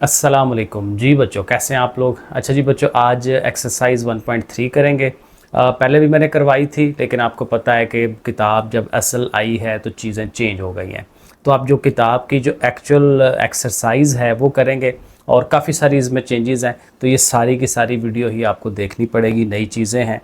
अस्सलाम वालेकुम जी बच्चों, कैसे हैं आप लोग। अच्छा जी बच्चों, आज एक्सरसाइज 1.3 करेंगे। पहले भी मैंने करवाई थी, लेकिन आपको पता है कि किताब जब असल आई है तो चीज़ें चेंज हो गई हैं। तो आप जो किताब की जो एक्चुअल एक्सरसाइज है वो करेंगे, और काफ़ी सारी इसमें चेंजेस हैं, तो ये सारी की सारी वीडियो ही आपको देखनी पड़ेगी, नई चीज़ें हैं।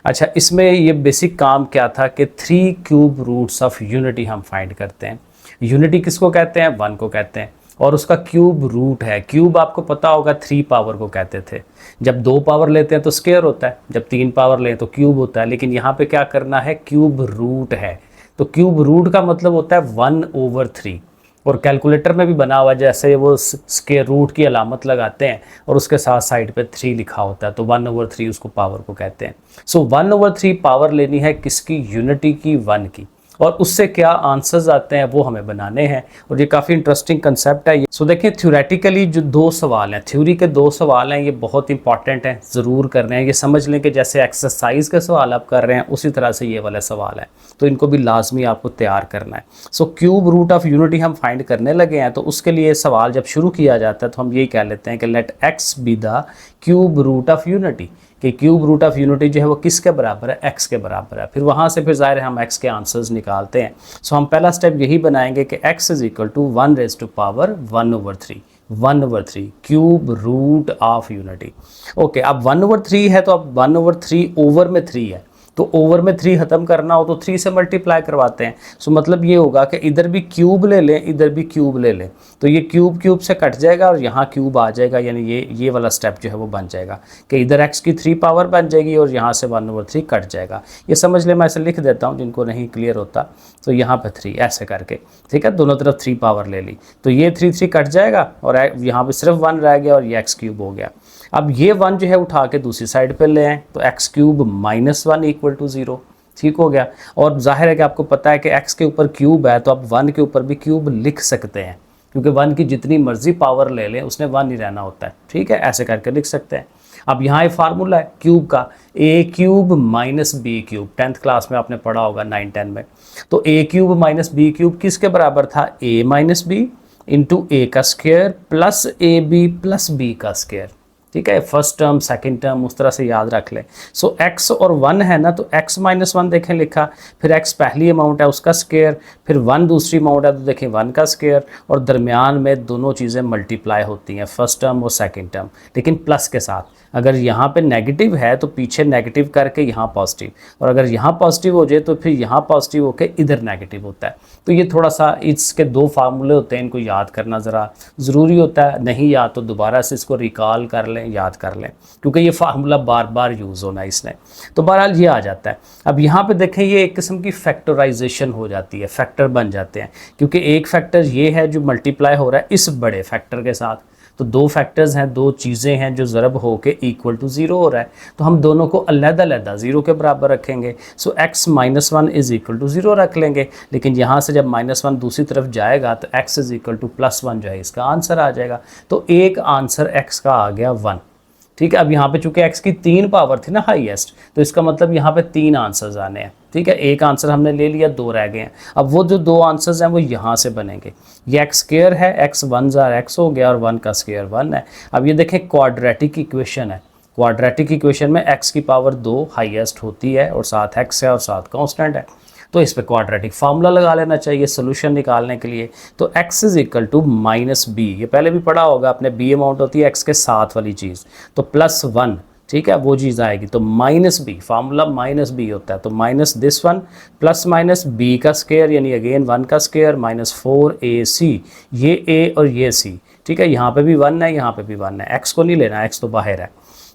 अच्छा, इसमें ये बेसिक काम क्या था कि 3 क्यूब रूट्स ऑफ यूनिटी हम फाइंड करते हैं। यूनिटी किसको कहते हैं? 1 को कहते हैं, और उसका क्यूब रूट है। क्यूब आपको पता होगा 3 पावर को कहते थे। जब 2 पावर लेते हैं तो स्क्वायर होता है, जब 3 पावर लें तो क्यूब होता है। लेकिन यहाँ पे क्या करना है? क्यूब रूट है। तो क्यूब रूट का मतलब होता है 1/3। और कैलकुलेटर में भी बना हुआ, जैसे वो स्क्वायर रूट की अलामत लगाते हैं और उसके साथ साइड पे 3 लिखा होता है, तो 1/3 उसको पावर को कहते हैं। सो 1/3 पावर लेनी है किसकी? यूनिटी की, 1 की। और उससे क्या आंसर्स आते हैं वो हमें बनाने हैं, और ये काफ़ी इंटरेस्टिंग कंसेप्ट है। सो देखिए, थ्योरेटिकली जो 2 सवाल हैं, थ्योरी के 2 सवाल हैं, ये बहुत इंपॉर्टेंट हैं, ज़रूर करने हैं। ये समझ लें कि जैसे एक्सरसाइज के सवाल आप कर रहे हैं, उसी तरह से ये वाला सवाल है, तो इनको भी लाजमी आपको तैयार करना है। So cube root of unity हम फाइंड करने लगे हैं, तो उसके लिए सवाल जब शुरू किया जाता है तो हम यही कह लेते हैं कि let x be the cube root of unity, कि क्यूब रूट ऑफ यूनिटी जो है वो किसके बराबर है? एक्स के बराबर है। फिर वहाँ से फिर ज़ाहिर है हम एक्स के आंसर्स निकालते हैं। सो हम पहला स्टेप यही बनाएंगे कि x is equal to 1⁻⁴ 1/3 cube root of unity. Okay, अब 1/3 है, तो अब 1/3 ओवर में 3 है, तो ओवर में 3 ख़त्म करना हो तो 3 से मल्टीप्लाई करवाते हैं। सो मतलब ये होगा कि इधर भी क्यूब ले लें, इधर भी क्यूब ले लें, तो ये क्यूब क्यूब से कट जाएगा और यहाँ क्यूब आ जाएगा, यानी ये वाला स्टेप जो है वो बन जाएगा कि इधर x की 3 पावर बन जाएगी और यहाँ से 1/3 कट जाएगा। ये समझ ले, मैं ऐसे लिख देता हूँ जिनको नहीं क्लियर होता, तो यहाँ पर 3 ऐसे करके, ठीक है, दोनों तरफ 3 पावर ले ली, तो ये 3 कट जाएगा और यहाँ पर सिर्फ 1 रह गया और ये x क्यूब हो गया। अब ये 1 जो है उठा के दूसरी साइड पे ले आए, तो x क्यूब -1 इक्वल टू 0, ठीक हो गया। और जाहिर है कि आपको पता है कि x के ऊपर क्यूब है, तो आप 1 के ऊपर भी क्यूब लिख सकते हैं, क्योंकि 1 की जितनी मर्जी पावर ले लें उसने 1 ही रहना होता है, ठीक है, ऐसे करके लिख सकते हैं। अब यहाँ एक फार्मूला है क्यूब का, a cube -b cube, 10th class में आपने पढ़ा होगा, 9-10 में। तो a क्यूब -b क्यूब किसके बराबर था? a - b इंटू a का square plus ab plus b का स्क्वायर, ठीक है। फर्स्ट टर्म सेकंड टर्म उस तरह से याद रख लें। सो x और 1 है ना, तो x - 1 देखें लिखा, फिर x पहली अमाउंट है उसका स्क्वायर, फिर 1 दूसरी अमाउंट है तो देखें 1 का स्क्वायर, और दरमियान में दोनों चीज़ें मल्टीप्लाई होती हैं, फर्स्ट टर्म और सेकंड टर्म, लेकिन प्लस के साथ। अगर यहाँ पे नेगेटिव है तो पीछे नेगेटिव करके यहाँ पॉजिटिव, और अगर यहाँ पॉजिटिव हो जाए तो फिर यहाँ पॉजिटिव होकर इधर नेगेटिव होता है। तो ये थोड़ा सा इसके 2 फार्मूले होते हैं, इनको याद करना ज़रा ज़रूरी होता है। नहीं याद तो दोबारा से इसको रिकॉल कर लें, याद कर लें, क्योंकि ये फार्मूला बार बार यूज़ होना है इसने। तो बहरहाल ये आ जाता है। अब यहाँ पे देखें, ये एक किस्म की फैक्टराइजेशन हो जाती है, फैक्टर बन जाते हैं, क्योंकि एक फैक्टर ये है जो मल्टीप्लाई हो रहा है इस बड़े फैक्टर के साथ, तो 2 फैक्टर्स हैं, 2 चीज़ें हैं जो ज़रब हो के इक्वल टू 0 हो रहा है, तो हम दोनों को अलग-अलग 0 के बराबर रखेंगे। सो x - 1 इज़ इक्वल टू 0 रख लेंगे, लेकिन यहाँ से जब -1 दूसरी तरफ जाएगा तो x इज़ इक्वल टू +1 जो है इसका आंसर आ जाएगा। तो एक आंसर x का आ गया 1, ठीक है। अब यहाँ पे चूंकि x की 3 पावर थी ना हाईएस्ट, तो इसका मतलब यहाँ पे 3 आंसर्स आने हैं, ठीक है। एक आंसर हमने ले लिया, 2 रह गए हैं। अब वो जो 2 आंसर्स हैं वो यहाँ से बनेंगे। ये x स्क्वायर है, x 1 x हो गया, और 1 का स्क्वायर 1 है। अब ये देखें, क्वाड्रेटिक इक्वेशन है। क्वाड्रेटिक इक्वेशन में x की पावर 2 हाईएस्ट होती है, और साथ x है और साथ कांस्टेंट है, तो इस पे क्वाड्रेटिक फार्मूला लगा लेना चाहिए सोल्यूशन निकालने के लिए। तो x is equal to -b, ये पहले भी पढ़ा होगा आपने, b अमाउंट होती है x के साथ वाली चीज़, तो +1, ठीक है, वो चीज़ आएगी। तो -b, फार्मूला -b होता है, तो minus this one plus minus b का स्क्वायर, यानी अगेन 1 का स्क्वायर, -4ac, ये a और ये c, ठीक है। यहाँ पे भी 1 है, यहाँ पे भी 1 है, x को नहीं लेना, x तो बाहर है,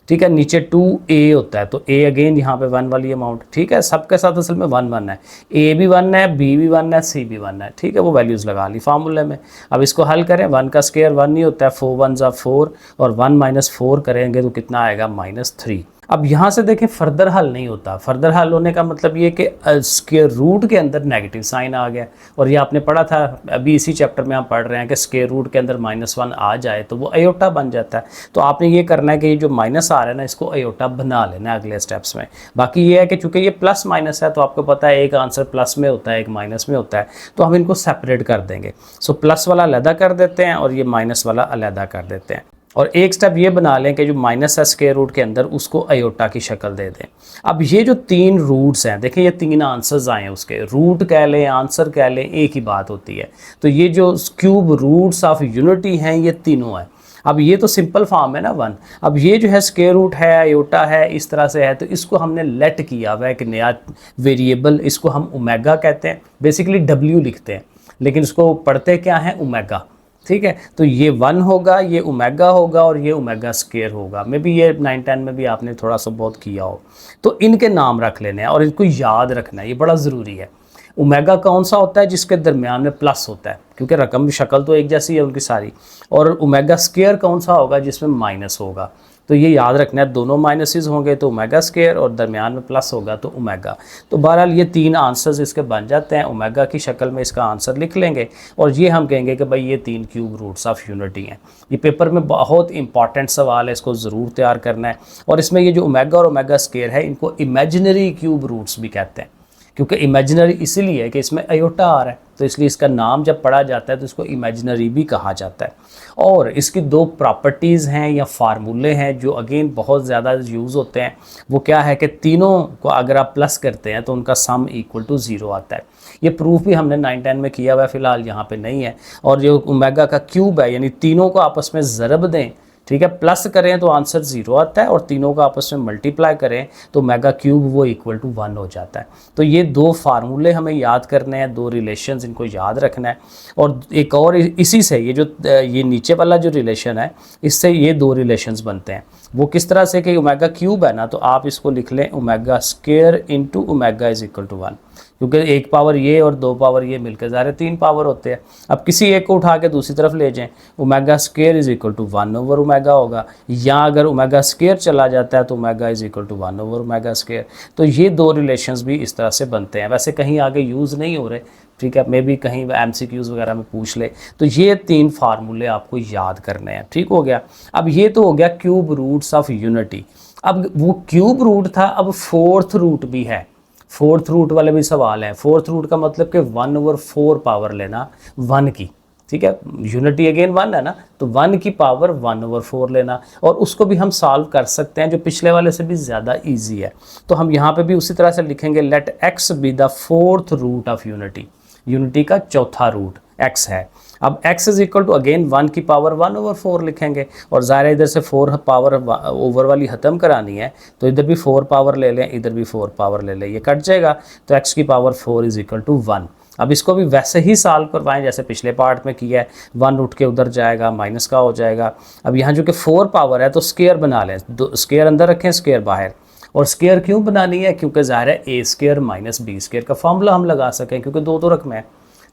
ठीक है। नीचे 2a होता है, तो a अगेन यहाँ पे 1 वाली अमाउंट, ठीक है। सबके साथ असल में 1 है, a भी 1 है, b भी 1 है, c भी 1 है, ठीक है। वो वैल्यूज़ लगा ली फार्मूले में। अब इसको हल करें, 1 का स्क्वायर 1 नहीं होता है, 4 1 ज़ा 4, और 1 - 4 करेंगे तो कितना आएगा? -3। अब यहाँ से देखें फर्दर हल नहीं होता। फर्दर हल होने का मतलब ये कि स्क्वायर रूट के अंदर नेगेटिव साइन आ गया, और ये आपने पढ़ा था अभी इसी चैप्टर में हम पढ़ रहे हैं कि स्क्वायर रूट के अंदर -1 आ जाए तो वो अयोटा बन जाता है। तो आपने ये करना है कि ये जो माइनस आ रहा है ना, इसको अयोटा बना लेना है अगले स्टेप्स में। बाकी ये है कि चूंकि ये प्लस माइनस है तो आपको पता है एक आंसर प्लस में होता है, एक माइनस में होता है, तो हम इनको सेपरेट कर देंगे। सो प्लस वाला अलहदा कर देते हैं और ये माइनस वाला अलहदा कर देते हैं, और एक स्टेप ये बना लें कि जो माइनस है स्क्वायर रूट के अंदर उसको अयोटा की शक्ल दे दें। अब ये जो 3 रूट्स हैं, देखिए ये 3 आंसर्स आए हैं, उसके रूट कह लें आंसर कह लें एक ही बात होती है। तो ये जो क्यूब रूट्स ऑफ यूनिटी हैं ये तीनों हैं। अब ये तो सिंपल फॉर्म है ना 1। अब ये जो है स्क्वायर रूट है अयोटा है इस तरह से है, तो इसको हमने लेट किया हुआ है एक नया वेरिएबल, इसको हम ओमेगा कहते हैं। बेसिकली W लिखते हैं लेकिन इसको पढ़ते क्या है ओमेगा, ठीक है। तो ये 1 होगा, ये ओमेगा होगा और ये ओमेगा स्क्वायर होगा। मे बी ये 9-10 में भी आपने थोड़ा सा बहुत किया हो। तो इनके नाम रख लेने हैं और इनको याद रखना है, ये बड़ा ज़रूरी है। ओमेगा कौन सा होता है? जिसके दरमियान में प्लस होता है, क्योंकि रकम की शक्ल तो एक जैसी है उनकी सारी। और ओमेगा स्क्वायर कौन सा होगा? जिसमें माइनस होगा। तो ये याद रखना है, दोनों माइनसेस होंगे तो ओमेगा स्क्वायर और दरमियान में प्लस होगा तो ओमेगा। तो बहरहाल ये 3 आंसर्स इसके बन जाते हैं। ओमेगा की शक्ल में इसका आंसर लिख लेंगे और ये हम कहेंगे कि भाई ये 3 क्यूब रूट्स ऑफ यूनिटी हैं। ये पेपर में बहुत इंपॉर्टेंट सवाल है, इसको ज़रूर तैयार करना है। और इसमें ये जो ओमेगा और ओमेगा स्क्वायर है इनको इमेजिनरी क्यूब रूट्स भी कहते हैं, क्योंकि इमेजिनरी इसीलिए है कि इसमें अयोटा आ रहा है, तो इसलिए इसका नाम जब पढ़ा जाता है तो इसको इमेजिनरी भी कहा जाता है। और इसकी 2 प्रॉपर्टीज़ हैं या फार्मूले हैं जो अगेन बहुत ज़्यादा यूज़ होते हैं। वो क्या है कि तीनों को अगर आप प्लस करते हैं तो उनका सम इक्वल टू 0 आता है। ये प्रूफ भी हमने 9-10 में किया हुआ है, फ़िलहाल यहाँ पे नहीं है। और जो ओमेगा का क्यूब है, यानी तीनों को आपस में ज़रब दें, ठीक है, प्लस करें तो आंसर 0 आता है, और तीनों का आपस में मल्टीप्लाई करें तो मेगा क्यूब वो इक्वल टू 1 हो जाता है। तो ये 2 फार्मूले हमें याद करने हैं, 2 रिलेशंस इनको याद रखना है। और एक और इसी से ये जो ये नीचे वाला जो रिलेशन है इससे ये 2 रिलेशंस बनते हैं। वो किस तरह से कि ओमेगा क्यूब है ना, तो आप इसको लिख लें omega square into omega is equal to 1, क्योंकि 1 पावर ये और 2 पावर ये मिलकर ज़ाहिर 3 पावर होते हैं। अब किसी एक को उठा के दूसरी तरफ ले जाएं, omega square is equal to 1 over omega होगा, या अगर ओमेगा स्क्वायर चला जाता है तो omega is equal to 1 over omega square. तो ये 2 रिलेशंस भी इस तरह से बनते हैं। वैसे कहीं आगे यूज़ नहीं हो रहे, ठीक है, मे बी कहीं MCQs वगैरह में पूछ ले। तो ये 3 फार्मूले आपको याद करने हैं, ठीक हो गया। अब ये तो हो गया क्यूब रूट्स ऑफ यूनिटी। अब वो क्यूब रूट था, अब 4th रूट भी है। 4th रूट वाले भी सवाल हैं। 4th रूट का मतलब कि 1 ओवर 4 पावर लेना 1 की, ठीक है। यूनिटी अगेन 1 है ना, तो 1 की पावर 1 ओवर 4 लेना, और उसको भी हम सॉल्व कर सकते हैं जो पिछले वाले से भी ज़्यादा इजी है। तो हम यहाँ पे भी उसी तरह से लिखेंगे let x be the 4th root of unity. Unity का 4था रूट x है। अब x is equal to again 1 की पावर 1 ओवर 4 लिखेंगे, और ज़ाहिर इधर से 4 पावर ओवर वाली ख़त्म करानी है तो इधर भी 4 पावर ले लें, इधर भी 4 पावर ले लें, ये कट जाएगा। तो x की पावर 4 इज इक्वल टू 1। अब इसको भी वैसे ही सॉल्व करवाएं जैसे पिछले पार्ट में किया है। 1 उठ के उधर जाएगा, माइनस का हो जाएगा। अब यहाँ जो कि 4 पावर है तो स्क्वायर बना लें, स्क्वायर अंदर रखें स्क्वायर बाहर। और स्क्वायर क्यों बनानी है? क्योंकि ज़ाहिर है a square minus b square का फार्मूला हम लगा सकें, क्योंकि 2 तो रकम है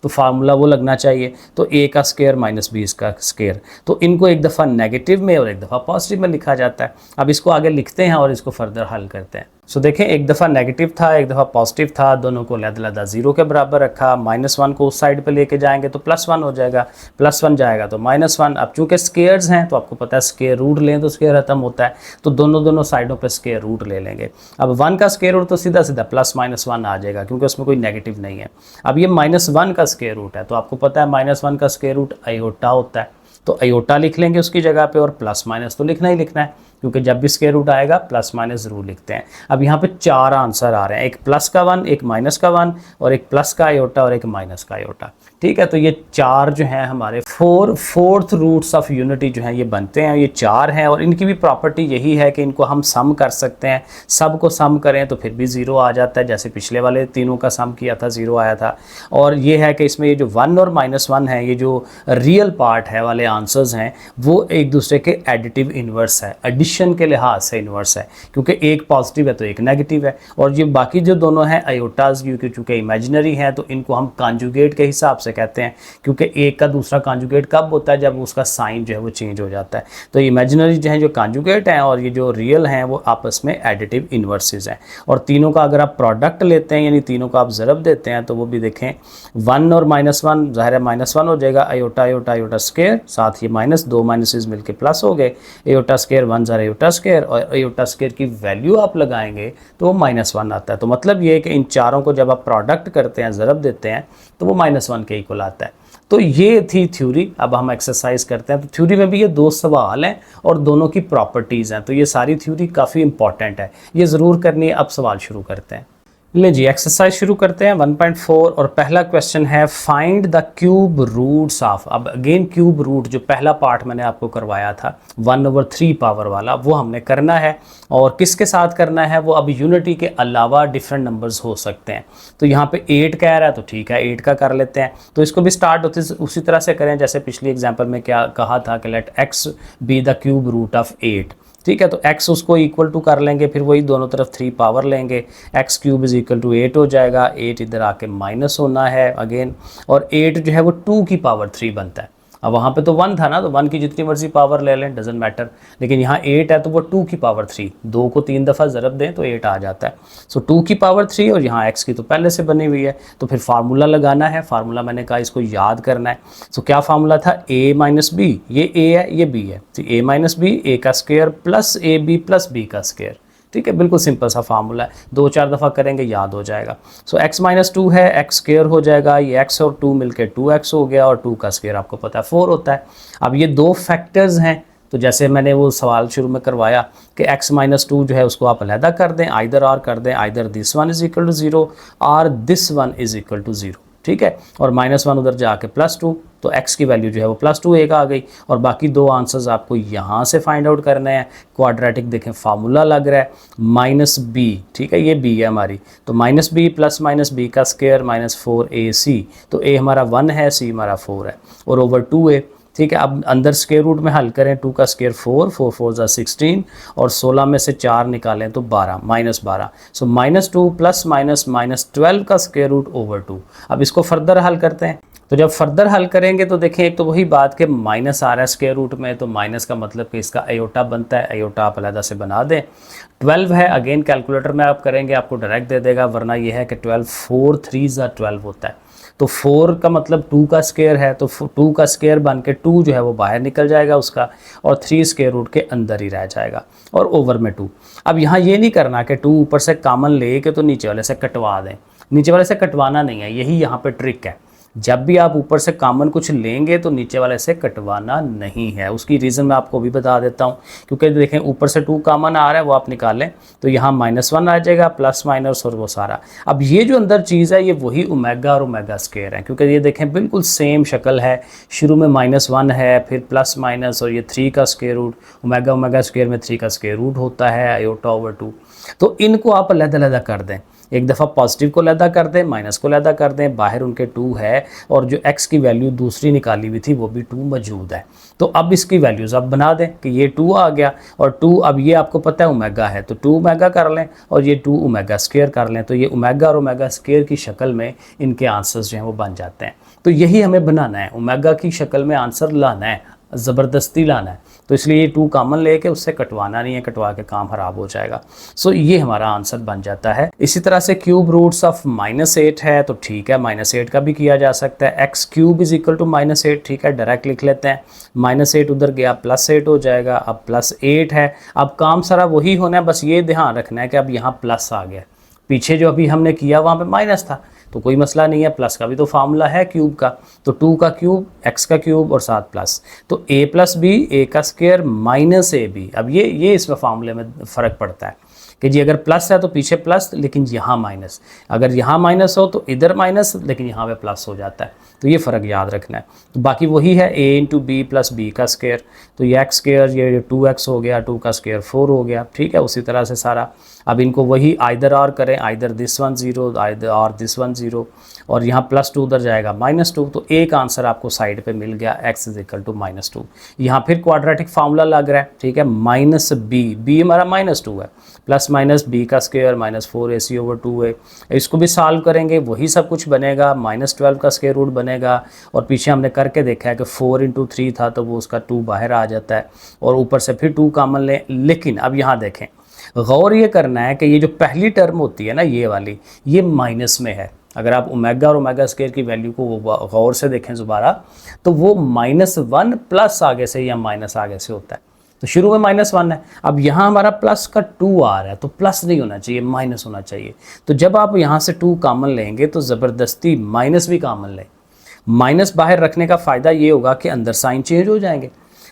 तो फार्मूला वो लगना चाहिए। तो a का स्क्वायर माइनस b का स्क्वायर, तो इनको एक दफ़ा नेगेटिव में और एक दफ़ा पॉजिटिव में लिखा जाता है। अब इसको आगे लिखते हैं और इसको फर्दर हल करते हैं। सो देखें, एक दफ़ा नेगेटिव था, एक दफ़ा पॉजिटिव था, दोनों को अलग-अलग 0 के बराबर रखा। -1 को उस साइड पे लेके जाएंगे तो +1 हो जाएगा, +1 जाएगा तो -1। अब चूँकि स्क्वेयर्स हैं तो आपको पता है स्क्वायर रूट लें तो स्क्वायर खत्म होता है, तो दोनों साइडों पे स्क्वायर रूट ले लेंगे। अब 1 का स्क्वायर रूट तो सीधा सीधा +-1 आ जाएगा, क्योंकि उसमें कोई नेगेटिव नहीं है। अब ये -1 का स्क्वायर रूट है, तो आपको पता है -1 का स्क्वायर रूट अयोटा होता है, तो अयोटा लिख लेंगे उसकी जगह पे, और प्लस माइनस तो लिखना ही लिखना है, क्योंकि जब भी स्क्वायर रूट आएगा प्लस माइनस ज़रूर लिखते हैं। अब यहाँ पे 4 आंसर आ रहे हैं, एक प्लस का 1, एक माइनस का 1, और एक प्लस का आयोटा और एक माइनस का आयोटा। ठीक है, तो ये 4 जो हैं हमारे 4th रूट्स ऑफ यूनिटी जो हैं ये बनते हैं। ये 4 हैं और इनकी भी प्रॉपर्टी यही है कि इनको हम सम कर सकते हैं। सब को सम करें तो फिर भी 0 आ जाता है, जैसे पिछले वाले तीनों का सम किया था 0 आया था। और ये है कि इसमें ये जो 1 और -1 है, ये जो रियल पार्ट है वाले आंसर्स हैं, वो एक दूसरे के एडिटिव इन्वर्स है, एडिशन पोजीशन के लिहाज से इन्वर्स है, क्योंकि एक पॉजिटिव है तो एक नेगेटिव है। और ये बाकी जो दोनों हैं आयोटाज, क्योंकि चूँकि इमेजिनरी हैं तो इनको हम कॉन्जुगेट के हिसाब से कहते हैं, क्योंकि एक का दूसरा कॉन्जुगेट कब होता है, जब उसका साइन जो है वो चेंज हो जाता है। तो इमेजिनरी जो है जो कॉन्जुगेट हैं और ये जो रियल हैं वो आपस में एडिटिव इन्वर्सेस हैं। और तीनों का अगर आप प्रोडक्ट लेते हैं यानी तीनों का आप ज़रब देते हैं तो वो भी देखें 1 और -1, ज़ाहिर है -1 हो जाएगा, आयोटा आयोटा आयोटा स्क्वायर, साथ ही माइनस, दो माइनसेस मिलके प्लस हो गए, आयोटा स्क्वायर 1 ज़ाहिर आयोटा स्क्वायर, और आयोटा स्क्वायर की वैल्यू आप लगाएंगे तो वो -1 आता है। तो मतलब ये है कि इन चारों को जब आप प्रोडक्ट करते हैं, ज़रब देते हैं, तो वो -1 के इक्वल आता है। तो ये थी थ्योरी। अब हम एक्सरसाइज करते हैं। तो थ्योरी में भी ये दो सवाल हैं और दोनों की प्रॉपर्टीज़ हैं, तो ये सारी थ्योरी काफ़ी इंपॉर्टेंट है, ये ज़रूर करनी है। अब सवाल शुरू करते हैं। ले जी, एक्सरसाइज शुरू करते हैं 1.4 और पहला क्वेश्चन है find the cube roots of. अब अगेन क्यूब रूट जो पहला पार्ट मैंने आपको करवाया था 1/3 पावर वाला, वो हमने करना है। और किसके साथ करना है वो, अब यूनिटी के अलावा डिफरेंट नंबर्स हो सकते हैं। तो यहाँ पे 8 कह रहा है तो ठीक है 8 का कर लेते हैं। तो इसको भी स्टार्ट होते उसी तरह से करें जैसे पिछली एग्जाम्पल में क्या कहा था कि let x be the cube root of 8। ठीक है, तो x उसको इक्वल टू कर लेंगे, फिर वही दोनों तरफ 3 पावर लेंगे, x cube is equal to 8 हो जाएगा। 8 इधर आके माइनस होना है अगेन, और 8 जो है वो 2 की पावर 3 बनता है। अब वहाँ पे तो 1 था ना, तो 1 की जितनी मर्जी पावर ले लें, डजेंट मैटर। लेकिन यहाँ 8 है तो वो 2 की पावर 3, 2 को 3 दफ़ा ज़रब दें तो 8 आ जाता है। सो 2 की पावर 3 और यहाँ x की तो पहले से बनी हुई है, तो फिर फार्मूला लगाना है। फार्मूला मैंने कहा इसको याद करना है। सो क्या फार्मूला था, a माइनस बी, ये a है ये b है, तो a माइनस बी a का square plus a b plus b का स्क्वायर। ठीक है, बिल्कुल सिंपल सा फार्मूला है, 2-4 दफ़ा करेंगे याद हो जाएगा। सो x माइनस 2 है, x स्क्वायर हो जाएगा, ये x और 2 मिलके 2x हो गया, और 2 का स्क्वायर आपको पता है 4 होता है। अब ये दो फैक्टर्स हैं, तो जैसे मैंने वो सवाल शुरू में करवाया कि x माइनस 2 जो है उसको आप अलहदा कर दें, आइदर आर कर दें, either this one is equal to 0 और this one is equal to 0। ठीक है, और -1 उधर जाके +2, तो x की वैल्यू जो है वो +2 एक आ गई। और बाकी दो आंसर्स आपको यहाँ से फाइंड आउट करने हैं। क्वाड्रेटिक देखें फार्मूला लग रहा है -b, ठीक है ये b है हमारी, तो -b प्लस -b का स्क्वायर -4ac, तो a हमारा 1 है, c हमारा 4 है, और ओवर 2a। ठीक है, अब अंदर स्क्वायर रूट में हल करें, 2 का स्क्वायर 4, 4 4 ज़ा 16, और 16 में से 4 निकालें तो 12, -12। सो -2 प्लस -12 का स्क्वायर रूट ओवर 2। अब इसको फर्दर हल करते हैं। तो जब फर्दर हल करेंगे तो देखें एक तो वही बात कि माइनस आ रहा है स्क्वायर रूट में, तो माइनस का मतलब कि इसका आयोटा बनता है, आयोटा आप अलग से बना दें। 12 है, अगेन कैलकुलेटर में आप करेंगे आपको डायरेक्ट दे देगा, वरना ये है कि 12 4 3 ज़ा 12 होता है। तो 4 का मतलब 2 का स्क्वायर है, तो 2 का स्क्वायर बन के 2 जो है वो बाहर निकल जाएगा उसका, और 3 स्क्वायर रूट के अंदर ही रह जाएगा, और ओवर में 2। अब यहाँ ये नहीं करना कि 2 ऊपर से कॉमन ले के तो नीचे वाले से कटवा दें, नीचे वाले से कटवाना नहीं है, यही यहाँ पे ट्रिक है। जब भी आप ऊपर से कॉमन कुछ लेंगे तो नीचे वाले से कटवाना नहीं है। उसकी रीज़न मैं आपको भी बता देता हूँ, क्योंकि देखें ऊपर से 2 कॉमन आ रहा है वो आप निकालें तो यहाँ -1 आ जाएगा, प्लस माइनस और वो सारा। अब ये जो अंदर चीज़ है ये वही ओमेगा और ओमेगा स्क्वायर है, क्योंकि ये देखें बिल्कुल सेम शक्ल है। शुरू में -1 है, फिर प्लस माइनस और ये 3 का square root, omega omega square में 3 का स्क्वायर रूट होता है, आयोटा ओवर 2। तो इनको आप अलग-अलग कर दें, एक दफ़ा पॉजिटिव को अलग कर दें, माइनस को अलग कर दें, बाहर उनके 2 है, और जो x की वैल्यू दूसरी निकाली हुई थी वो भी 2 मौजूद है। तो अब इसकी वैल्यूज़ अब बना दें कि ये 2 आ गया, और 2 अब ये आपको पता है ओमेगा है, तो 2 ओमेगा कर लें, और ये 2 ओमेगा स्क्वायर कर लें, तो ये ओमेगा और ओमेगा स्क्वायर की शक्ल में इनके आंसर्स जो हैं वो बन जाते हैं। तो यही हमें बनाना है, ओमेगा की शक्ल में आंसर लाना है, ज़बरदस्ती लाना है। तो इसलिए ये 2 कॉमन लेके उससे कटवाना नहीं है, कटवा के काम ख़राब हो जाएगा। सो ये हमारा आंसर बन जाता है। इसी तरह से क्यूब रूट्स ऑफ -8 है, तो ठीक है -8 का भी किया जा सकता है। x cube is equal to -8, ठीक है डायरेक्ट लिख लेते हैं। -8 उधर गया +8 हो जाएगा, अब +8 है। अब काम सारा वही होना है, बस ये ध्यान रखना है कि अब यहाँ प्लस आ गया, पीछे जो अभी हमने किया वहाँ पे माइनस था, तो कोई मसला नहीं है, प्लस का भी तो फार्मूला है क्यूब का, तो 2 का क्यूब, x का क्यूब और साथ प्लस, तो a प्लस बी, a का स्क्वायर माइनस ए बी। अब ये इसमें फार्मूले में फ़र्क पड़ता है कि जी अगर प्लस है तो पीछे प्लस, लेकिन यहाँ माइनस, अगर यहाँ माइनस हो तो इधर माइनस, लेकिन यहाँ पे प्लस हो जाता है। तो ये फ़र्क याद रखना है। तो बाकी वही है a into b plus b का स्क्वायर, तो ये एक्स स्क्वायर, ये 2x हो गया, 2 का स्क्वायर 4 हो गया, ठीक है। उसी तरह से सारा अब इनको वही आइदर आर करें, either this one 0 either or this one 0, और यहाँ +2 उधर जाएगा -2, तो एक आंसर आपको साइड पे मिल गया x = -2। यहाँ फिर क्वाड्रेटिक फार्मूला लग रहा है, ठीक है, -b हमारा -2 है, प्लस माइनस b का स्क्वायर -4ac/2 है। इसको भी सॉल्व करेंगे, वही सब कुछ बनेगा, -12 का स्क्वायर रूट बनेगा, और पीछे हमने करके देखा है कि 4 × 3 था तो वो उसका 2 बाहर आ जाता है, और ऊपर से फिर 2 कॉमन लें। लेकिन अब यहाँ देखें, गौर ये करना है कि ये जो पहली टर्म होती है ना, ये वाली, ये माइनस में है। अगर आप ओमेगा और ओमेगा स्क्वायर की वैल्यू को गौर से देखें दोबारा, तो वो -1 प्लस आगे से या माइनस आगे से होता है। तो शुरू में -1 है, अब यहाँ हमारा प्लस का 2 आ रहा है, तो प्लस नहीं होना चाहिए, माइनस होना चाहिए। तो जब आप यहाँ से 2 कॉमन लेंगे तो ज़बरदस्ती माइनस भी कॉमन लें। माइनस बाहर रखने का फ़ायदा ये होगा कि अंदर साइन चेंज हो जाएंगे।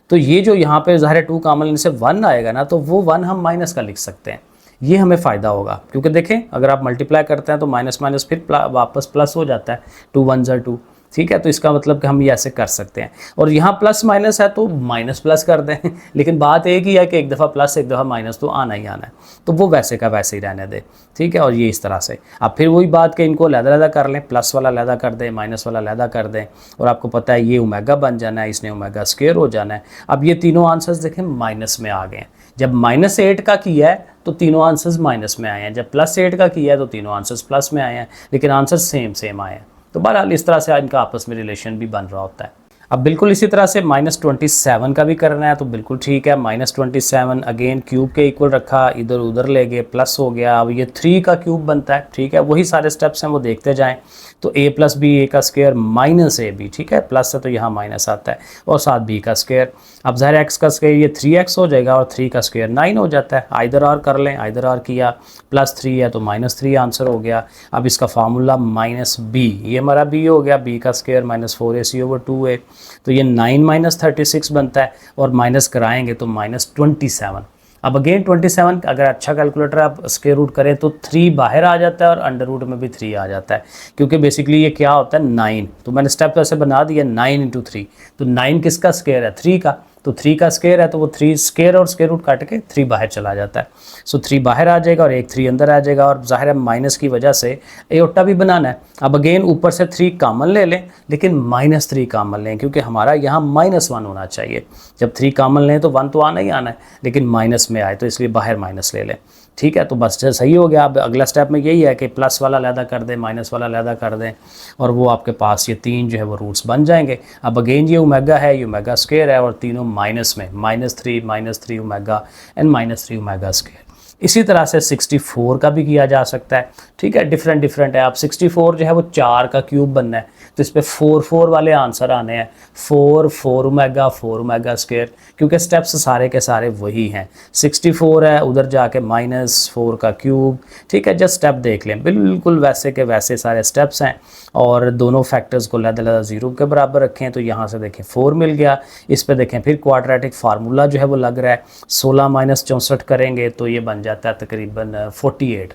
तो ये जो यहाँ पे ज़ाहिर 2 कॉमन लेने से 1 आएगा ना, तो वो 1 हम माइनस का लिख सकते हैं, ये हमें फ़ायदा होगा। क्योंकि देखें, अगर आप मल्टीप्लाई करते हैं तो माइनस माइनस फिर वापस प्लस हो जाता है, 2 1 ज़ा 2, ठीक है। तो इसका मतलब कि हम ये ऐसे कर सकते हैं, और यहाँ प्लस माइनस है तो माइनस प्लस कर दें लेकिन बात एक ही है कि एक दफ़ा प्लस एक दफ़ा माइनस तो आना ही आना है, तो वो वैसे का वैसे ही रहने दें, ठीक है। और ये इस तरह से अब फिर वही बात कि इनको लहदा कर लें, प्लस वाला लहदा कर दें, माइनस वाला लहदा कर दें, और आपको पता है ये ओमेगा बन जाना है, इसने ओमेगा स्क्वायर हो जाना है। अब ये तीनों आंसर्स देखें माइनस में आ गए हैं। जब -8 का किया है तो तीनों आंसर्स माइनस में आए हैं, जब +8 का किया है तो तीनों आंसर्स प्लस में आए हैं, लेकिन आंसर सेम आए हैं। तो बहरहाल इस तरह से इनका आपस में रिलेशन भी बन रहा होता है। अब बिल्कुल इसी तरह से -27 का भी करना है, तो बिल्कुल ठीक है, -27 अगेन क्यूब के इक्वल रखा, इधर उधर ले गए, प्लस हो गया। अब ये 3 का क्यूब बनता है, ठीक है। वही सारे स्टेप्स हैं, वो देखते जाएं। तो a + b a का स्क्वायर -ab, ठीक है, प्लस है तो यहाँ माइनस आता है, और साथ b का स्क्वायर। अब ज़ाहिर x का स्क्वायर ये 3x हो जाएगा, और 3 का स्क्वायर 9 हो जाता है। आइदर आर कर लें, आइदर आर किया, +3 है तो -3 आंसर हो गया। अब इसका फार्मूला -b, ये हमारा b हो गया, b का स्क्वायर -4ac/2 है, तो ये 9 - 36 बनता है, और माइनस कराएंगे तो -27। अब अगेन 27, अगर अच्छा कैलकुलेटर आप स्क्वायर रूट करें तो 3 बाहर आ जाता है, और अंडर रूट में भी 3 आ जाता है, क्योंकि बेसिकली ये क्या होता है 9। तो मैंने स्टेप ऐसे बना दिया, 9 × 3, तो 9 किसका स्क्वायर है, 3 का, तो 3 का स्क्वायर है तो वो 3 स्क्वायर और स्क्वायर रूट काट के 3 बाहर चला जाता है। सो 3 बाहर आ जाएगा और एक 3 अंदर आ जाएगा, और ज़ाहिर है माइनस की वजह से एओटा भी बनाना है। अब अगेन ऊपर से 3 कॉमन ले लें, लेकिन -3 कॉमन लें, क्योंकि हमारा यहाँ -1 होना चाहिए। जब 3 कॉमन लें तो 1 तो आना ही आना है, लेकिन माइनस में आए तो इसलिए बाहर माइनस ले लें, ठीक है। तो बस सही हो गया। अब अगला स्टेप में यही है कि प्लस वाला अलहदा कर दें, माइनस वाला अलहदा कर दें, और वो आपके पास ये 3 जो है वो रूट्स बन जाएंगे। अब अगेन ये ओमेगा है, ये ओमेगा स्क्वायर है, और तीनों माइनस में, -3 ओमेगा एंड -3 ओमेगा स्क्वायर। इसी तरह से 64 का भी किया जा सकता है, ठीक है। डिफरेंट है। आप 64 जो है वो 4 का क्यूब बनना है, तो इस पर 4 वाले आंसर आने हैं, 4 ओमेगा स्क्वायर, क्योंकि स्टेप्स सारे के सारे वही हैं। 64 है, उधर जाके -4 का क्यूब, ठीक है। जस्ट स्टेप देख लें, बिल्कुल वैसे के वैसे सारे स्टेप्स हैं, और दोनों फैक्टर्स को लहदा 0 के बराबर रखें, तो यहाँ से देखें 4 मिल गया। इस पे देखें फिर क्वाड्रेटिक फार्मूला जो है वो लग रहा है, 16 - 64 करेंगे तो ये बन जाता है तकरीबन 48,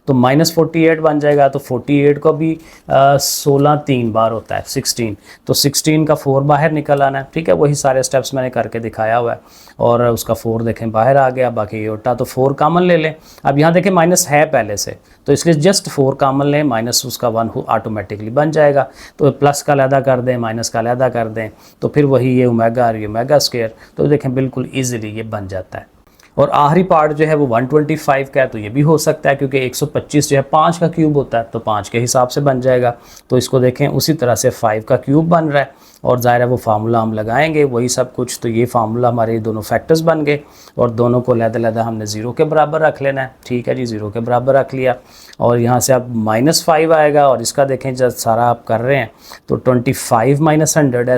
तो -48 बन जाएगा। तो 48 को भी 16 3 बार होता है 16, तो 16 का 4 बाहर निकल आना है, ठीक है। वही सारे स्टेप्स मैंने करके दिखाया हुआ है, और उसका 4 देखें बाहर आ गया। बाकी योटा तो 4 कॉमन ले लें। अब यहाँ देखें माइनस है पहले से, तो इसलिए जस्ट 4 कॉमन लें, माइनस उसका 1 ऑटोमेटिकली बन जाएगा। तो प्लस का अलहदा कर दें, माइनस का अलहदा कर दें, तो फिर वही ये ओमेगा और ये ओमेगा स्क्वायर, तो देखें बिल्कुल ईजिली ये बन जाता है। और आखिरी पार्ट जो है वो 125 का है, तो ये भी हो सकता है, क्योंकि 125 जो है 5 का क्यूब होता है, तो 5 के हिसाब से बन जाएगा। तो इसको देखें उसी तरह से 5 का क्यूब बन रहा है, और ज़ाहिर है वो फार्मूला हम लगाएंगे वही सब कुछ। तो ये फार्मूला हमारे दोनों फैक्टर्स बन गए, और दोनों को लहदा हमने 0 के बराबर रख लेना है, ठीक है जी। 0 के बराबर रख लिया, और यहाँ से अब -5 आएगा, और इसका देखें जब सारा आप कर रहे हैं तो 25 - 100 है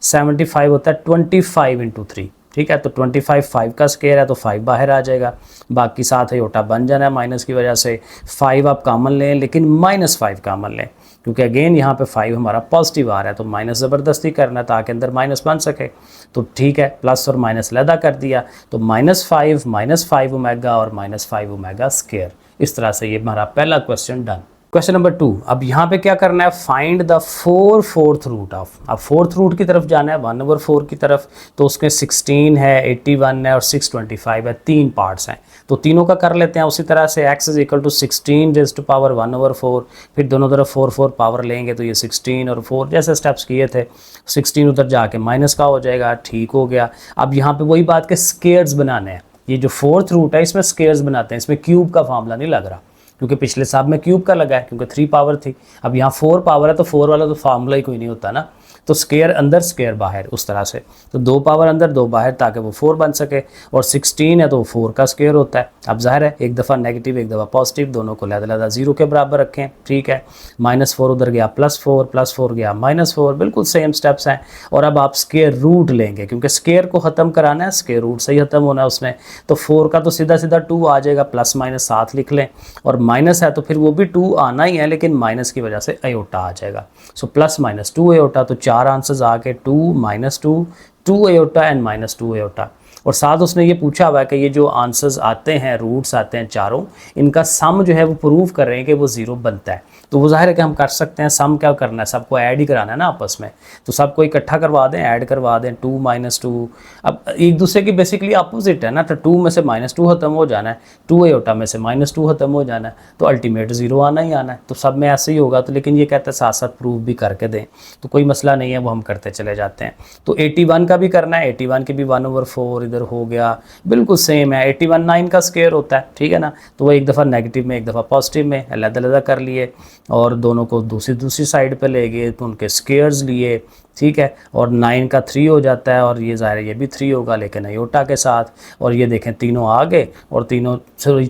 75 होता है 25 × 3, ठीक है। तो 25 5 का स्क्वायर है, तो 5 बाहर आ जाएगा, बाकी साथ योटा बन जाना है माइनस की वजह से। 5 आप कॉमन लें, लेकिन -5 कॉमन लें, क्योंकि अगेन यहाँ पे 5 हमारा पॉजिटिव आ रहा है, तो माइनस ज़बरदस्ती करना है ताकि अंदर माइनस बन सके। तो ठीक है, प्लस और माइनस अलहदा कर दिया, तो -5 ओमेगा और -5 ओमेगा स्क्वायर। इस तरह से ये हमारा पहला क्वेश्चन डन। क्वेश्चन नंबर 2, अब यहाँ पे क्या करना है, find the fourth root of, अब फोर्थ रूट की तरफ जाना है 1/4 की तरफ, तो उसके 16 है, 81 है और 625 है, 3 पार्ट्स हैं, तो तीनों का कर लेते हैं उसी तरह से। x is equal to 16 raise to power 1/4, फिर दोनों तरफ 4 पावर लेंगे तो ये 16 और 4 जैसे स्टेप्स किए थे, 16 उधर जाके माइनस का हो जाएगा, ठीक हो गया। अब यहाँ पे वही बात के स्क्वायर्स बनाने हैं, ये जो फोर्थ रूट है इसमें स्क्वायर्स बनाते हैं, इसमें क्यूब का फार्मूला नहीं लग रहा क्योंकि पिछले साहब में क्यूब का लगा है क्योंकि 3 पावर थी, अब यहाँ 4 पावर है तो 4 वाला तो फार्मूला ही कोई नहीं होता ना, तो स्क्वायर अंदर स्क्वायर बाहर उस तरह से, तो 2 पावर अंदर 2 बाहर ताकि वो 4 बन सके, और 16 है तो 4 का स्क्वायर होता है। अब जाहिर है एक दफ़ा नेगेटिव एक दफ़ा पॉजिटिव, दोनों को लहदा 0 के बराबर रखें, ठीक है। -4 उधर गया +4 गया -4, बिल्कुल सेम स्टेप्स हैं। और अब आप स्क्वायर रूट लेंगे क्योंकि स्क्वायर को ख़त्म कराना है, स्क्वायर रूट से ही ख़त्म होना है उसने, तो 4 का तो सीधा 2 आ जाएगा, प्लस माइनस साथ लिख लें, और माइनस है तो फिर वो भी 2 आना ही है लेकिन माइनस की वजह से अयोटा आ जाएगा, सो +-2 अयोटा, तो 4 आंसर्स आ गए, 2 -2 2 अयोटा एंड -2 अयोटा। और साथ उसने ये पूछा हुआ है कि ये जो आंसर्स आते हैं, रूट्स आते हैं चारों, इनका सम जो है वो प्रूव कर रहे हैं कि वो 0 बनता है, तो वो जाहिर है कि हम कर सकते हैं। सम क्या करना है, सबको ऐड ही कराना है ना आपस में, तो सबको इकट्ठा करवा दें, ऐड करवा दें, 2 -2, अब एक दूसरे की बेसिकली अपोजिट है ना, तो 2 में से -2 खत्म हो जाना है, 2 अयोटा में से -2 खत्म हो जाना है, तो अल्टीमेट 0 आना ही आना है, तो सब में ऐसे ही होगा। तो लेकिन ये कहते हैं साथ साथ प्रूव भी करके दें, तो कोई मसला नहीं है, वो हम करते चले जाते हैं। तो 81 का भी करना है, 81 की भी 1/4 इधर हो गया, बिल्कुल सेम है, 81 9 का स्क्वायर होता है, ठीक है ना, तो वो एक दफ़ा नेगेटिव में एक दफ़ा पॉजिटिव में अलग-अलग कर लिए, और दोनों को दूसरी साइड पे ले गए तो उनके स्क्वायर्स लिए, ठीक है, और 9 का 3 हो जाता है, और ये ज़ाहिर है ये भी 3 होगा लेकिन अयोटा के साथ, और ये देखें तीनों आ गए और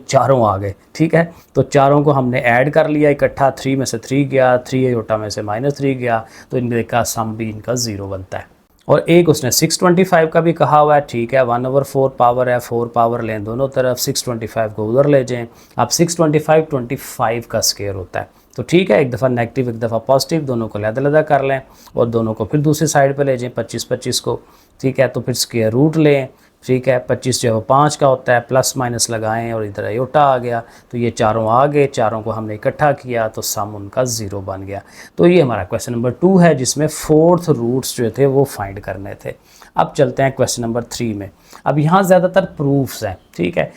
चारों आ गए, ठीक है, तो चारों को हमने ऐड कर लिया इकट्ठा, 3 में से 3 गया, 3 अयोटा में से -3 गया, तो इनका सम भी इनका 0 बनता है। और एक उसने 625 का भी कहा हुआ है, ठीक है, 1/4 पावर है, 4 पावर लें दोनों तरफ, 625 को उधर ले जाएं, अब 625 25 का स्क्वायर होता है, तो ठीक है, एक दफ़ा नेगेटिव एक दफ़ा पॉजिटिव, दोनों को अलग-अलग कर लें और दोनों को फिर दूसरी साइड पे ले जाएं, 25 को, ठीक है, तो फिर स्क्वायर रूट लें, ठीक है, 25 जो है वो 5 का होता है, प्लस माइनस लगाएं और इधर अयोटा आ गया, तो ये चारों आ गए, चारों को हमने इकट्ठा किया तो सम उनका 0 बन गया। तो ये हमारा क्वेश्चन नंबर 2 है जिसमें फोर्थ रूट्स जो थे वो फाइंड करने थे। अब चलते हैं क्वेश्चन नंबर 3 में। अब यहाँ ज़्यादातर प्रूफ्स हैं, ठीक है,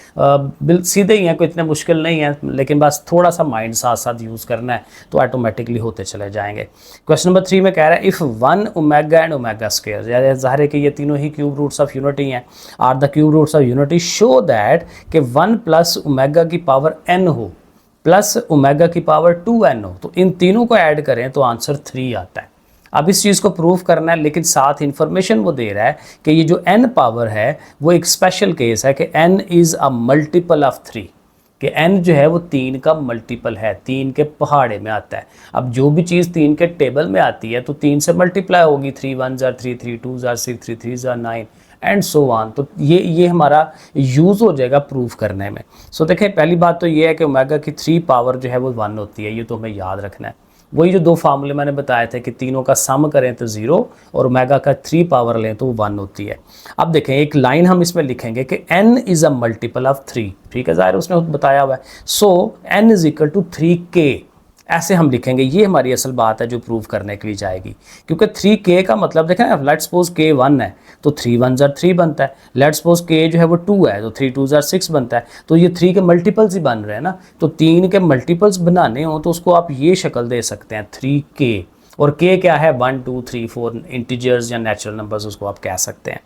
सीधे ही हैं, कोई इतने मुश्किल नहीं है, लेकिन बस थोड़ा सा माइंड साथ साथ यूज़ करना है तो ऑटोमेटिकली होते चले जाएंगे। क्वेश्चन नंबर 3 में कह रहा है if 1 omega and omega square, ज़ाहिर है कि ये तीनों ही क्यूब रूट्स ऑफ यूनिटी हैं, are the cube roots of unity show that कि 1 प्लस ओमेगा की पावर n हो प्लस ओमेगा की पावर 2n हो, तो इन तीनों को ऐड करें तो आंसर 3 आता है। अब इस चीज़ को प्रूव करना है, लेकिन साथ इन्फॉर्मेशन वो दे रहा है कि ये जो n पावर है वो एक स्पेशल केस है कि n is a multiple of 3, कि n जो है वो 3 का मल्टीपल है, 3 के पहाड़े में आता है। अब जो भी चीज़ 3 के टेबल में आती है तो 3 से मल्टीप्लाई होगी, 3 1 jar 3, 3 2 jar 6, 3 3 jar 9 and so on. तो ये हमारा यूज़ हो जाएगा प्रूफ करने में। सो देखें, पहली बात तो ये है कि ओमेगा की 3 पावर जो है वो 1 होती है, ये तो हमें याद रखना है। वही जो 2 फार्मूले मैंने बताए थे कि तीनों का सम करें तो 0 और ओमेगा का 3 पावर लें तो 1 होती है। अब देखें, एक लाइन हम इसमें लिखेंगे कि n is a multiple of 3, ठीक है, ज़ाहिर उसने बताया हुआ है, so n is equal to 3k, ऐसे हम लिखेंगे। ये हमारी असल बात है जो प्रूव करने के लिए जाएगी, क्योंकि 3k का मतलब देखें ना, लेट्स सपोज k 1 है तो 3 1 जार 3 बनता है, लेट्स सपोज k जो है वो 2 है तो 3 2 जार 6 बनता है, तो ये 3 के मल्टीपल्स ही बन रहे हैं ना, तो 3 के मल्टीपल्स बनाने हो तो उसको आप ये शक्ल दे सकते हैं 3k, और k क्या है 1 2 3 4 इंटीजर्स या नेचुरल नंबर्स उसको आप कह सकते हैं।